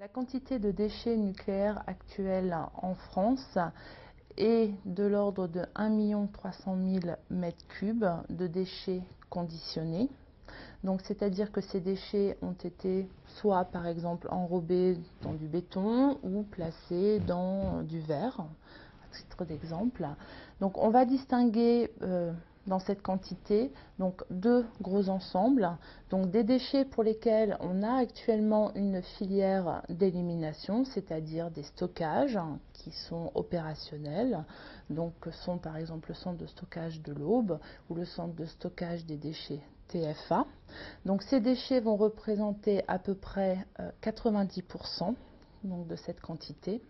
La quantité de déchets nucléaires actuels en France est de l'ordre de 1 300 000 m3 de déchets conditionnés. Donc, c'est-à-dire que ces déchets ont été soit par exemple enrobés dans du béton ou placés dans du verre, à titre d'exemple. Donc on va distinguer dans cette quantité donc deux gros ensembles, donc des déchets pour lesquels on a actuellement une filière d'élimination, c'est-à-dire des stockages qui sont opérationnels, donc sont par exemple le centre de stockage de l'Aube ou le centre de stockage des déchets TFA. Donc ces déchets vont représenter à peu près 90% donc, de cette quantité.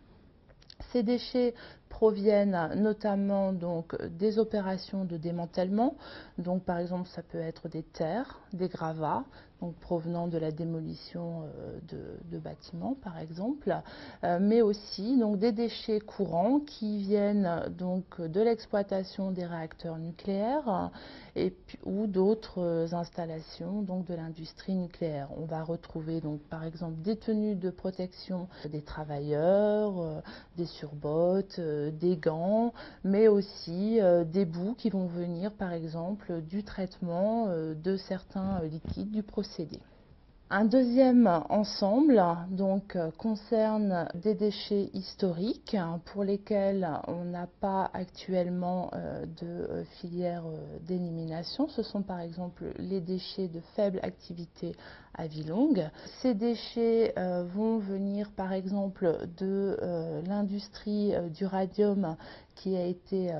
Ces déchets proviennent notamment donc des opérations de démantèlement. Donc par exemple, ça peut être des terres, des gravats, donc provenant de la démolition de bâtiments par exemple, mais aussi donc des déchets courants qui viennent donc de l'exploitation des réacteurs nucléaires ou d'autres installations donc de l'industrie nucléaire. On va retrouver donc par exemple des tenues de protection des travailleurs, des surbottes, des gants, mais aussi des bouts qui vont venir par exemple du traitement de certains liquides du procédé. Un deuxième ensemble donc, concerne des déchets historiques pour lesquels on n'a pas actuellement de filière d'élimination. Ce sont par exemple les déchets de faible activité à vie longue. Ces déchets vont venir par exemple de l'industrie du radium qui a été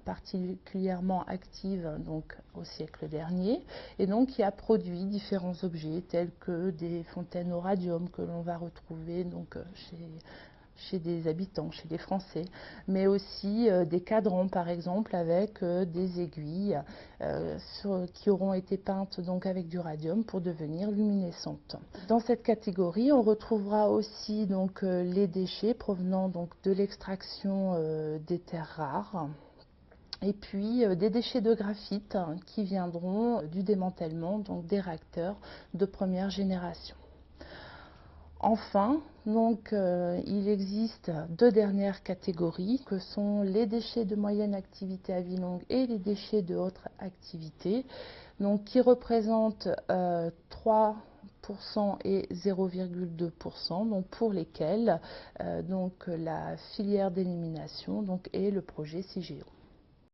particulièrement active donc, au siècle dernier et donc qui a produit différents objets tels que des fontaines au radium que l'on va retrouver donc, chez des habitants, chez des Français, mais aussi des cadrans par exemple avec des aiguilles qui auront été peintes donc, avec du radium pour devenir luminescentes. Dans cette catégorie, on retrouvera aussi donc, les déchets provenant donc, de l'extraction des terres rares. Et puis des déchets de graphite qui viendront du démantèlement donc des réacteurs de première génération. Enfin, donc, il existe deux dernières catégories que sont les déchets de moyenne activité à vie longue et les déchets de haute activité, donc, qui représentent 3% et 0,2%, donc pour lesquels donc, la filière d'élimination donc, est le projet CIGEO.